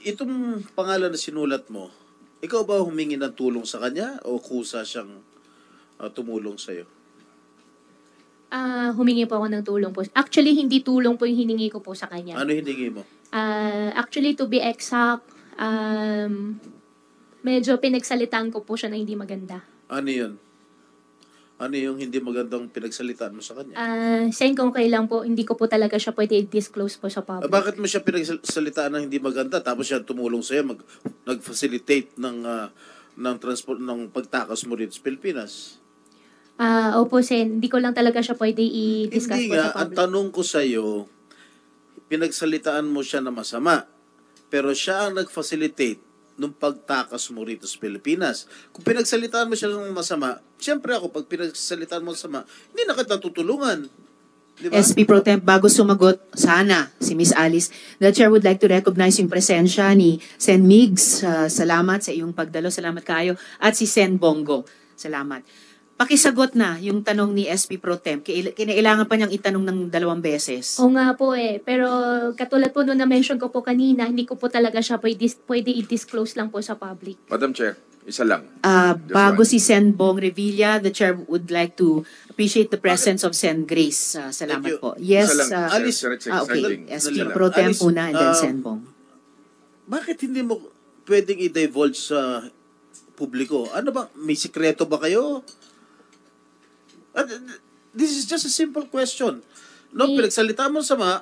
Itong pangalan na sinulat mo, ikaw ba humingi ng tulong sa kanya o kusa siyang tumulong sa'yo? Humingi po ako ng tulong po. Actually, hindi tulong po yung hiningi ko po sa kanya. Ano hiningi mo? Actually, to be exact, medyo pinagsalitaan ko po siya na hindi maganda. Ano yun? Ano yung hindi magandang pinagsalitaan mo sa kanya? Sayang kung kailan po, hindi ko po talaga siya pwede i-disclose po sa public. Bakit mo siya pinagsalitaan ng hindi maganda tapos siya tumulong sa'yo, nag-facilitate ng transport ng pagtakas mo rito sa Pilipinas? Opo, Sen. Hindi ko lang talaga siya pwede i-discuss Hindi po nga, sa public. ang tanong ko sa'yo, pinagsalitaan mo siya na masama, pero siya ang nag-facilitate nung pagtakas mo rito sa Pilipinas. Kung pinagsalitaan mo siya ng masama, siyempre ako, pag pinagsalitaan mo masama, hindi na kita tutulungan. Diba? SP Pro Temp, bago sumagot, sana, si Miss Alice, the Chair would like to recognize yung presensya ni Sen Migs. Salamat sa iyong pagdalo. Salamat kayo. At si Sen Bongo. Salamat. Pakisagot na yung tanong ni SP Pro Temp. Kinailangan pa niyang itanong ng 2 beses. Oo nga po eh. Pero katulad po nung na-mention ko po kanina, hindi ko po talaga siya pwede i-disclose lang po sa public. Madam Chair, isa lang. Bago si Sen Bong Revilla, the Chair would like to appreciate the presence of Sen Grace. Salamat po. Yes, Isa lang, Alice, okay. SP Sandali lang. Pro Temp Alice, una and then Sen Bong. Bakit hindi mo pwedeng i-divulge sa publiko? Ano ba? May sikreto ba kayo? This is just a simple question. No, pinagsalita mo sama,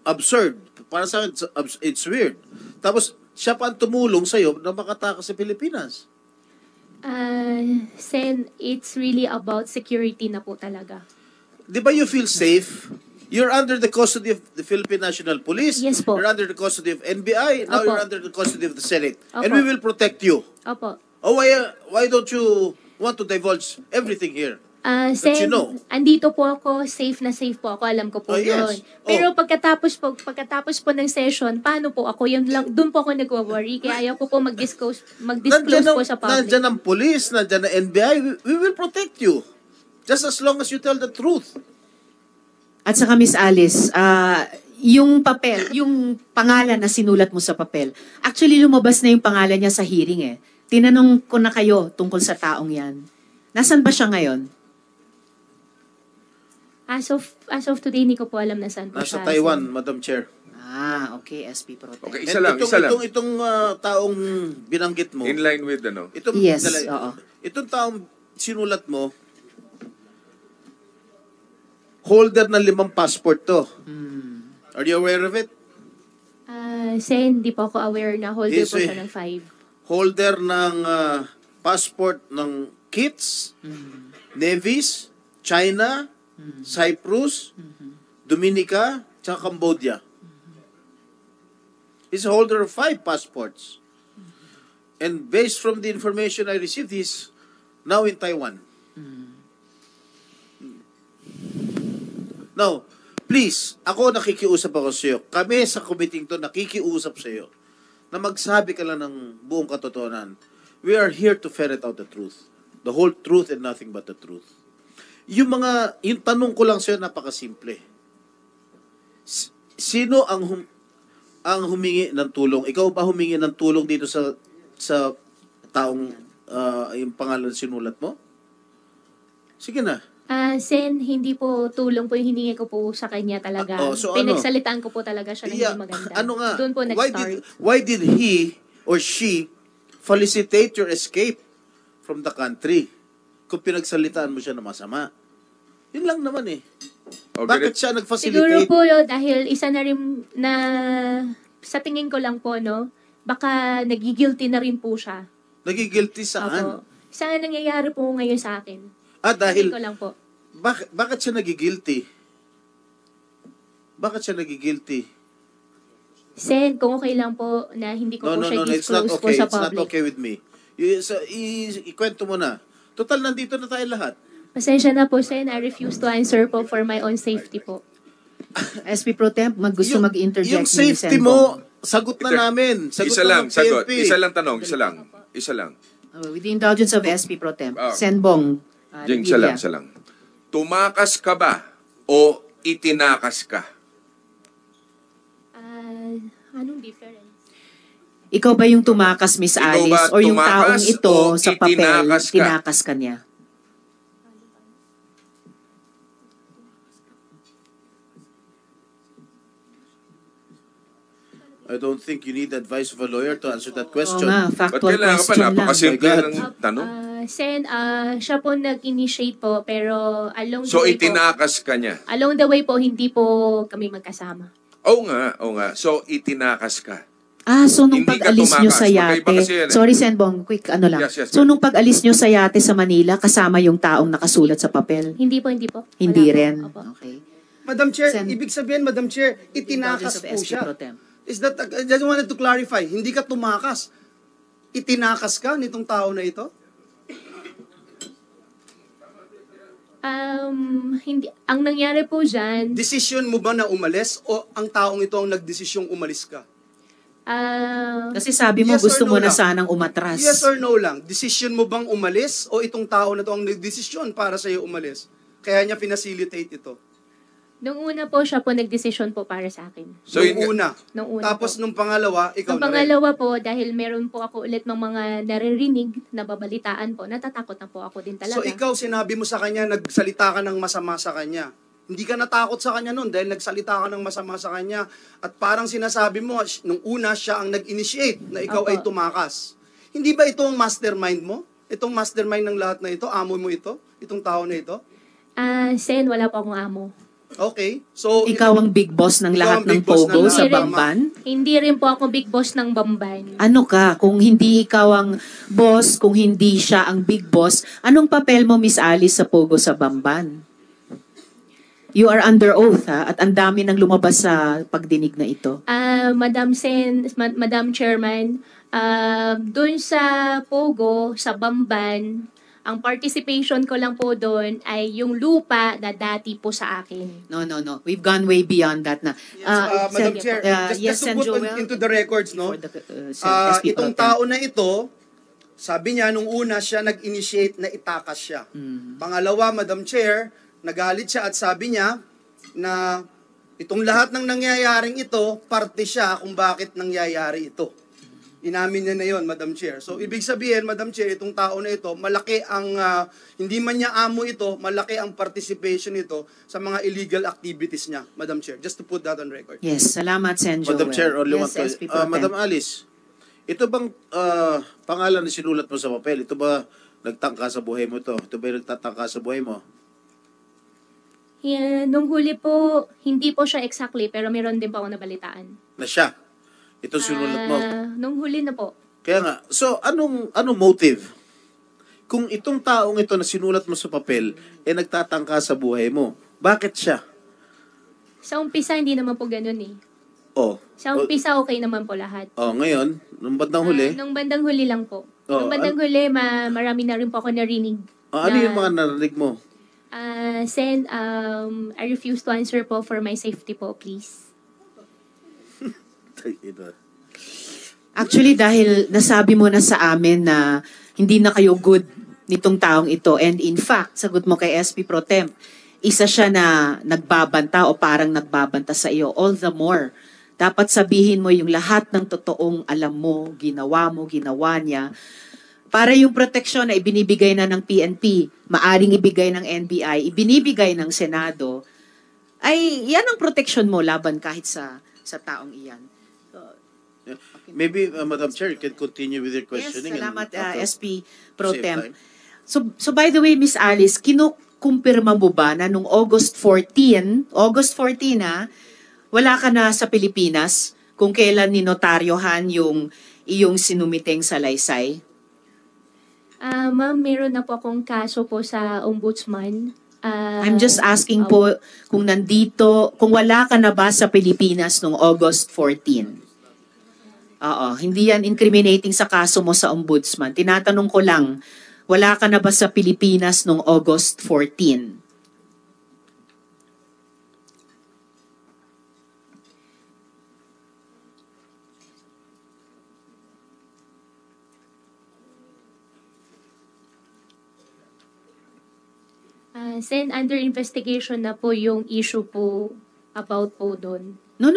absurd. Para sa akin, it's weird. Tapos, siya pa ang tumulong sa'yo na makatakas sa Pilipinas. Sen, it's really about security na po talaga. Di ba you feel safe? You're under the custody of the Philippine National Police. Yes po. You're under the custody of NBI. Now Opo. you're under the custody of the Senate. And Opo. we will protect you. Opo. Oh, why don't you want to divulge everything here? Sen, you know. andito po ako, safe na safe po ako, alam ko po Oh, yes. yun. Pero pagkatapos po ng session, paano po ako? Yun lang, doon po ako nag-worry, kaya ayaw ko po mag-disclose po sa public. Nandyan ang police, nandyan ang NBI. We will protect you. Just as long as you tell the truth. At saka Miss Alice, yung papel, yung pangalan na sinulat mo sa papel, actually lumabas na yung pangalan niya sa hearing eh. Tinanong ko na kayo tungkol sa taong yan. Nasaan ba siya ngayon? As of today, hindi ko po alam na saan po Nasa siya. Taiwan, Sen. Madam Chair. Okay, SP Pro Temp. Okay, isa lang, isa lang. Itong taong binanggit mo. In line with ano? Yes, oo. Itong taong sinulat mo, holder ng 5 passport to. Are you aware of it? Sen, hindi po ako aware na holder Yes, po siya eh. ng 5. Holder ng passport ng Kits, Nevis, China, Cyprus, Dominica, tsaka Cambodia. He's a holder of 5 passports. And based from the information I received, he's now in Taiwan. Now, please, ako nakikiusap ako sa iyo. Kami sa committee to nakikiusap sa iyo na magsabi ka lang ng buong katotohanan. We are here to ferret out the truth. The whole truth and nothing but the truth. Yung tanong ko lang sa iyo napakasimple. Sino ang humingi ng tulong? Ikaw ba humingi ng tulong dito sa taong yung pangalan sinulat mo? Sige na. Sen, hindi po tulong po yung hiningi ko po sa kanya talaga. So Pinagsalitaan ko po talaga siya na hindi maganda. Ano nga? Doon po nag-start. Why did he or she felicitate your escape from the country? Kung pinagsalitaan mo siya na masama. Yun lang naman eh. Okay. Bakit siya Siguro nag-facilitate? po dahil isa na rin na sa tingin ko lang po, no, baka nagigilty na rin po siya. Nagigilty saan? Opo. Isa na nangyayari po ngayon sa akin. Dahil, Tingin ko lang po. bakit siya nagigilty? Bakit siya nagigilty? Sen, kung okay lang po na hindi ko po siya It's not disclose po okay. sa It's not public. okay with me. Ikwento mo na. Total, nandito na tayo lahat. Pasensya na po, Sen. I refuse to answer po for my own safety po. SP Pro Temp, gusto mag-interject Yung ni safety Sen mo, Bong. sagot na namin. Sagot Isa na lang, ng sagot. PNP. Isa lang tanong, isa lang. Isa lang. With the indulgence of SP Pro Temp, Ah. Sen Bong. Jing, isa lang, isa lang. Tumakas ka ba o itinakas ka? difference? Ikaw ba yung tumakas, Miss Ikaw Alice? ba O yung taong tumakas ito o sa papel, itinakas ka? tinakas ka niya? I don't think you need advice of a lawyer to answer that Oo question. nga, Ba't factual kailangan pa? question lang. Napakasimple My God. ng tanong. Sen, siya po nag-initiate po, pero along So, the way po, itinakas ka niya. along the way po, hindi po kami magkasama. Oo nga, oo nga. So, itinakas ka. So nung Hindi ka pag-alis nyo tumakas. sa Magkaiba yate, kasi yan eh. sorry Senbong, quick ano lang. Yes, yes, So ma'am. nung pag-alis nyo sa yate sa Manila, kasama yung taong nakasulat sa papel? Hindi po, hindi po. Hindi Wala po. rin. Opo. Okay. Madam Chair, Sen- ibig sabihin, Madam Chair, itinakas Indulgence of po SP siya. Pro Tem. Is that, I just wanted to clarify, hindi ka tumakas. Itinakas ka nitong tao na ito? Hindi, ang nangyari po dyan, Decision mo ba na umalis o ang taong ito ang nagdesisyong umalis ka? Kasi sabi mo Yes or gusto mo no na lang? sanang umatras. Yes or no lang? Decision mo bang umalis o itong tao na ito ang nagdesisyon para sa'yo umalis? Kaya niya pinacilitate ito. nung una po siya po nagdesisyon po para sa akin. So, nung yun, una. Nung una Tapos po. nung pangalawa, ikaw Ang na rin. pangalawa po, dahil meron po ako ulit ng mga naririnig na babalitaan po, natatakot na po ako din talaga. So ikaw, sinabi mo sa kanya, nagsalita ka ng masama sa kanya. Hindi ka natakot sa kanya noon dahil nagsalita ka ng masama sa kanya. At parang sinasabi mo, nung una siya ang nag-initiate na ikaw Opo. ay tumakas. Hindi ba ito ang mastermind mo? Itong mastermind ng lahat na ito? Amo mo ito? Itong tao na ito? Sen, wala po akong amo. Okay. So, Ikaw ang big boss ng Ikaw lahat ang ng big boss ng Pogo lahat. sa Hindi rin. Bamban? Hindi rin po ako big boss ng Bamban. Ano ka? Kung hindi ikaw ang boss, kung hindi siya ang big boss, anong papel mo, Miss Alice, sa Pogo sa Bamban? You are under oath, ha? At ang dami nang lumabas sa pagdinig na ito. Madam Madam Chairman, doon sa Pogo, sa Bamban, ang participation ko lang po doon ay yung lupa na dati po sa akin. No. We've gone way beyond that na. Madam Sen- Chair, yes, just to Sen put Joel, into the records, no? for the, SP Itong Pro Tem. tao na ito, sabi niya, nung una siya nag-initiate na itakas siya. Pangalawa, Madam Chair, nagalit siya at sabi niya na itong lahat ng nangyayaring ito, parte siya kung bakit nangyayari ito. Inamin niya na yon, Madam Chair. So, ibig sabihin, Madam Chair, itong tao na ito, malaki ang, hindi man niya amo ito, malaki ang participation nito sa mga illegal activities niya, Madam Chair. Just to put that on record. Yes, salamat, Sen Joel. Madam Chair, only one yes, question. SP Pro Tem. Madam Alice, ito bang pangalan na sinulat mo sa papel? Ito ba nagtangka sa buhay mo to? Ito ba yung nagtatangka sa buhay mo? Yeah, nung huli po, hindi po siya exactly, pero meron din po ako nabalitaan. Na siya? Ito sinulat mo? Nung huli na po. Kaya nga, so anong motive? Kung itong taong ito na sinulat mo sa papel, nagtatangka sa buhay mo, bakit siya? Sa umpisa, hindi naman po ganun eh. Oh. Sa umpisa, okay naman po lahat. Oh, ngayon, nung bandang huli, Nung bandang huli lang po. Oh, Nung bandang huli, marami na rin po ako narinig. ano yung mga narinig mo? Sen, I refuse to answer po for my safety po, please. Actually, dahil nasabi mo na sa amin na hindi na kayo good nitong taong ito. And in fact, sagot mo kay SP Pro Temp, isa siya na nagbabanta o parang nagbabanta sa iyo. All the more, dapat sabihin mo yung lahat ng totoong alam mo, ginawa niya. Para yung proteksyon na ibinibigay na ng PNP, maaring ibigay ng NBI, ibinibigay ng Senado, ay yan ang proteksyon mo laban kahit sa taong iyan. Maybe, Madam Chair, you can continue with your questioning. Yes, salamat and after- SP Pro save Tem. time. So by the way, Miss Alice, kinukumpirma mo ba na nung August 14 wala ka na sa Pilipinas kung kailan ninotaryohan yung iyong sinumiteng salaysay? Ma'am, meron na po akong kaso po sa ombudsman. I'm just asking po kung wala ka na ba sa Pilipinas nung August 14? Oo, hindi yan incriminating sa kaso mo sa ombudsman. Tinatanong ko lang, wala ka na ba sa Pilipinas nung August 14? Sen, under investigation na po yung issue po about po doon. No.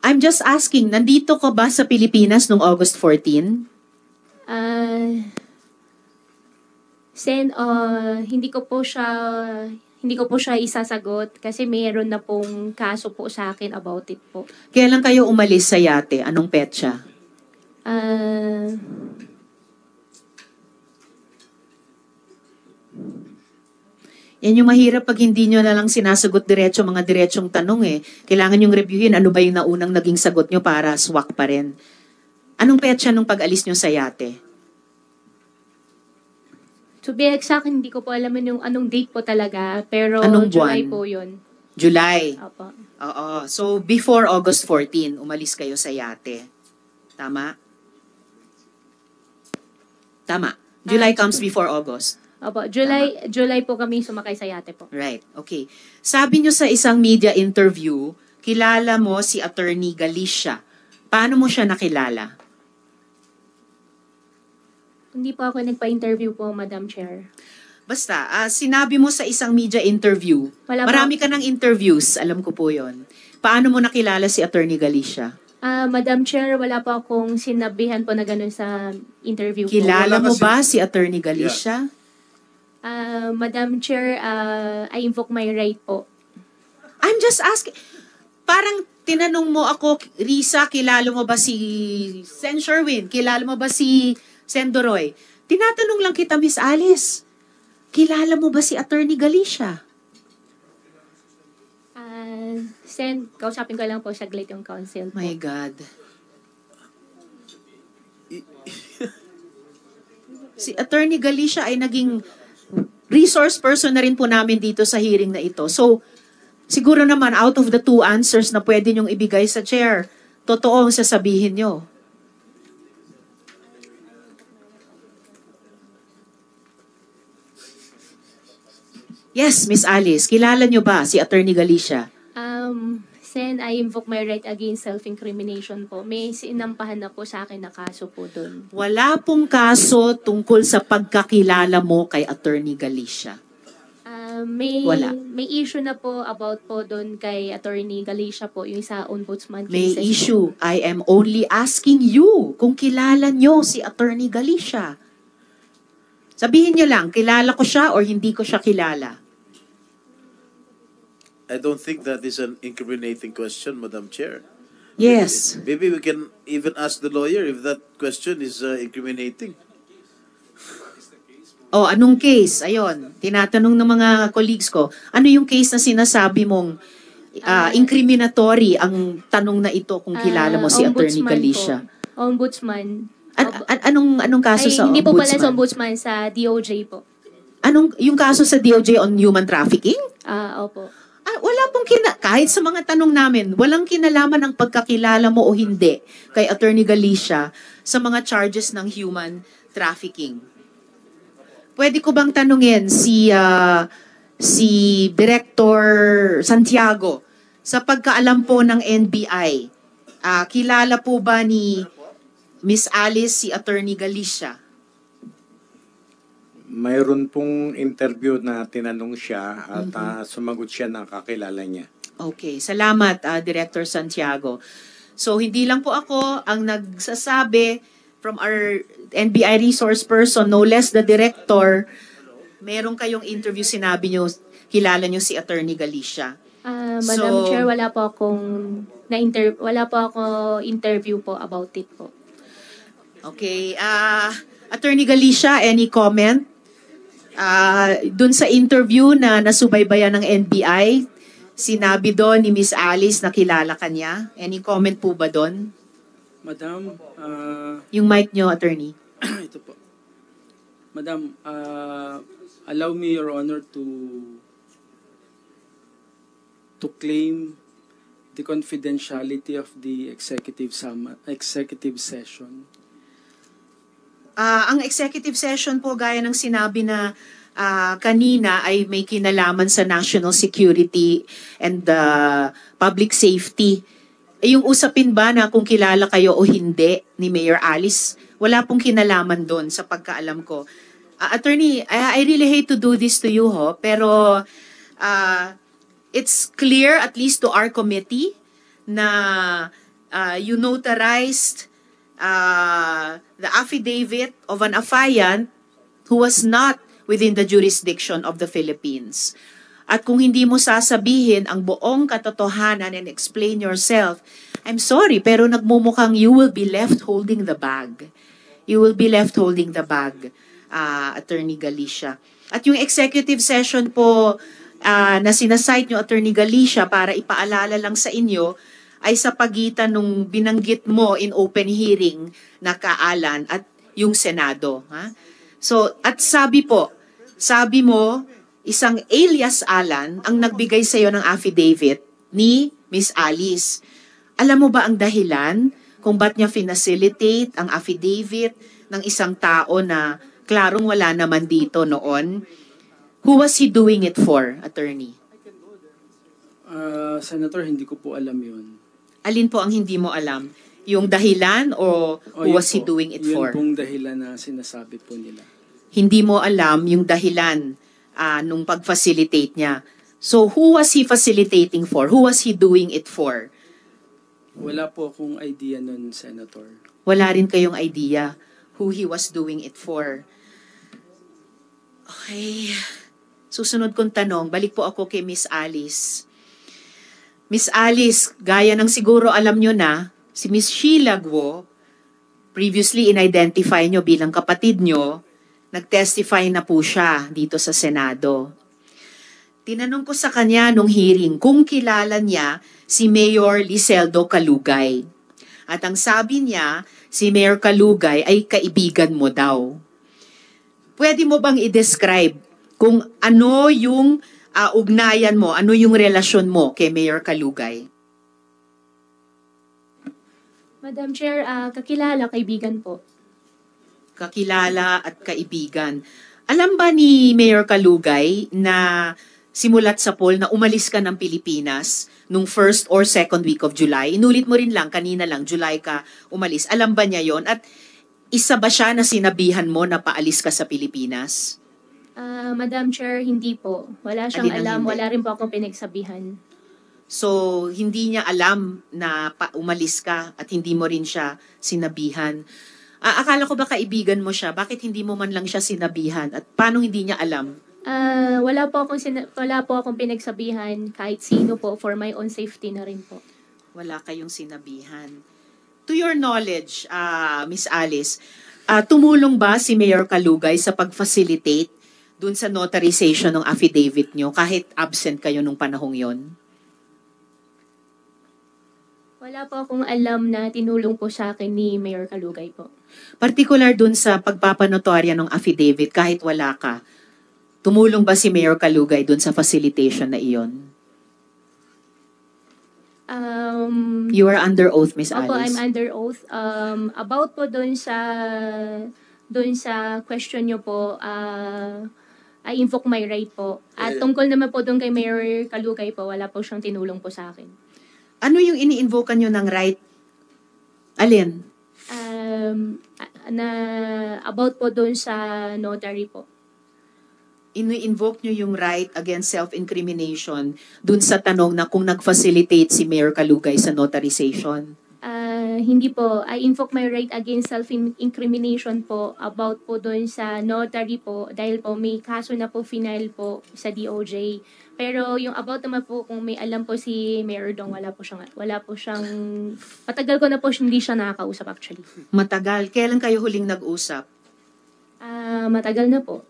I'm just asking, nandito ka ba sa Pilipinas noong August 14? Hindi ko po siya isasagot kasi mayroon na pong kaso po sa akin about it po. Kailan kayo umalis sa yate? Anong petsa? Ah, Yan yung mahirap pag hindi nyo na lang sinasagot diretso mga diretsong tanong eh. Kailangan yung reviewin ano ba yung naunang naging sagot nyo para swak pa rin. Anong petsa nung pag-alis nyo sa yate? to be exact, hindi ko po alam yung anong date po talaga, pero Anong July buwan? po yun. July. Opo. Oo. So, before August 14, umalis kayo sa yate. Tama? Tama. July comes before August. Opo, July po kami sumakay sa yate po. Right. Okay. Sabi nyo sa isang media interview, kilala mo si Attorney Galicia. Paano mo siya nakilala? Hindi po ako nagpa-interview po, Madam Chair. Basta, sinabi mo sa isang media interview, Wala po. marami ka ng interviews, alam ko po yon. Paano mo nakilala si Attorney Galicia? Madam Chair, wala po akong sinabihan po na ganun sa interview po. Kilala Wala mo kasi- ba si Attorney Galicia? Madam Chair, I invoke my right po. I'm just asking. Parang tinanong mo ako, Risa, kilala mo ba si Sen Sherwin? Kilala mo ba si Sen Doroy? Tinatanong lang kita, Miss Alice. Kilala mo ba si Attorney Galicia? Sen, kausapin ko lang po saglit yung counsel po. My God. Si Attorney Galicia ay naging resource person na rin po namin dito sa hearing na ito. So, siguro naman out of the two answers na pwede niyong ibigay sa chair, totoo ang sasabihin niyo. Yes, Miss Alice, kilala niyo ba si Attorney Galicia? Sen, I invoke my right against self-incrimination po. May sinampahan na po sa akin na kaso po doon. Wala pong kaso tungkol sa pagkakilala mo kay Attorney Galicia. Wala. May issue na po about po doon kay Attorney Galicia po, yung sa ombudsman May cases. issue. I am only asking you kung kilala nyo si Attorney Galicia. Sabihin nyo lang, kilala ko siya or hindi ko siya kilala. I don't think that is an incriminating question, Madam Chair. Yes. Maybe we can even ask the lawyer if that question is incriminating. O, anong case? Ayon, tinatanong ng mga colleagues ko, ano yung case na sinasabi mong incriminatory ang tanong na ito kung kilala mo si Attorney Ombudsman Galicia? po. Ombudsman. Anong kaso sa hindi po pala sa ombudsman? ombudsman, sa DOJ po. Yung kaso sa DOJ on human trafficking? Opo. Wala pong kahit sa mga tanong namin, walang kinalaman ang pagkakilala mo o hindi kay Attorney Galicia sa mga charges ng human trafficking. Pwede ko bang tanungin si Director Santiago, sa pagkaalam po ng NBI, kilala po ba ni Miss Alice si Attorney Galicia? Mayroon pong interview na tinanong siya at sumagot siya na kakilala niya. Okay, salamat Director Santiago. So hindi lang po ako ang nagsasabi from our NBI resource person, no less the director, meron kayong interview, sinabi nyo, kilala nyo si Attorney Galicia. Madam Chair, wala po ako interview po about it po. Okay, Attorney Galicia, any comment? Dun sa interview na nasubaybayan ng NBI, sinabi doon ni Miss Alice na kilala ka niya. Any comment po ba doon? Madam, Yung mic nyo, Attorney. ito po. Madam, allow me, Your Honor, to claim the confidentiality of the executive session. Ang executive session po, gaya ng sinabi na kanina, ay may kinalaman sa national security and public safety. Yung usapin ba na kung kilala kayo o hindi ni Mayor Alice, wala pong kinalaman doon sa pagkaalam ko. Attorney, I really hate to do this to you, pero it's clear, at least to our committee, na you notarized the affidavit of an affiant who was not within the jurisdiction of the Philippines. At kung hindi mo sasabihin ang buong katotohanan and explain yourself, I'm sorry, pero nagmumukhang you will be left holding the bag. You will be left holding the bag, Attorney Galicia. At yung executive session po na sinasite nyo, Attorney Galicia, para ipaalala lang sa inyo, ay sa pagitan nung binanggit mo in open hearing na Kaalan at yung Senado. Ha? So, at sabi mo, isang alias Alan ang nagbigay sa iyo ng affidavit ni Miss Alice. Alam mo ba ang dahilan kung ba't niya finacilitate ang affidavit ng isang tao na klarong wala naman dito noon? Who was he doing it for, Attorney? Senator, hindi ko po alam yun. Alin po ang hindi mo alam? Yung dahilan o who yun was he po. doing it Yun for? pong dahilan na sinasabi po nila. Hindi mo alam yung dahilan nung pag-facilitate niya. So who was he facilitating for? Who was he doing it for? Wala po akong idea nun, Senator. Wala rin kayong idea who he was doing it for. Okay. Susunod kong tanong, balik po ako kay Miss Alice. Miss Alice, gaya ng siguro alam nyo na, si Miss Sheila Guo, previously in-identify nyo bilang kapatid nyo, nag-testify na po siya dito sa Senado. Tinanong ko sa kanya nung hearing kung kilala niya si Mayor Liseldo Calugay. At ang sabi niya, si Mayor Calugay ay kaibigan mo daw. Pwede mo bang i-describe kung ano yung ugnayan mo, ano yung relasyon mo kay Mayor Calugay? Madam Chair, kakilala, kaibigan po. Kakilala at kaibigan. Alam ba ni Mayor Calugay na simulat sa poll na umalis ka ng Pilipinas nung first or second week of July? Inulit mo rin lang, kanina lang, July ka umalis. Alam ba niya yon? At isa ba siya na sinabihan mo na paalis ka sa Pilipinas? Madam Chair, hindi po. Wala siyang Alin ang alam, hindi? wala rin po akong pinagsabihan. So, hindi niya alam na umalis ka at hindi mo rin siya sinabihan. Akala ko ba kaibigan mo siya? Bakit hindi mo man lang siya sinabihan? At paano hindi niya alam? Wala po akong pinagsabihan kahit sino po for my own safety na rin po. Wala kayong sinabihan. To your knowledge, Miss Alice, tumulong ba si Mayor Calugay sa pag-facilitate dun sa notarization ng affidavit nyo kahit absent kayo nung panahong yon? Wala po akong alam na tinulong po sa akin ni Mayor Calugay po. Particular dun sa pagpapanotorya ng affidavit kahit wala ka, tumulong ba si Mayor Calugay dun sa facilitation na iyon? You are under oath, Miss Alice. Opo, I'm under oath. About po doon sa question nyo po, I invoke my right po. At tungkol naman po doon kay Mayor Calugay po, wala po siyang tinulong po sa akin. Ano yung ini-invoke nyo ng right? Alin? About po doon sa notary po. Ini-invoke nyo yung right against self-incrimination dun sa tanong na kung nag-facilitate si Mayor Calugay sa notarization? Hindi po. I invoke my right against self-incrimination po about po doon sa notary po dahil po may kaso na po final po sa DOJ. Pero yung about naman po kung may alam po si Mayor Dong, wala po siyang matagal ko na po hindi siya nakakausap actually. Matagal. Kailan kayo huling nag-usap? Matagal na po.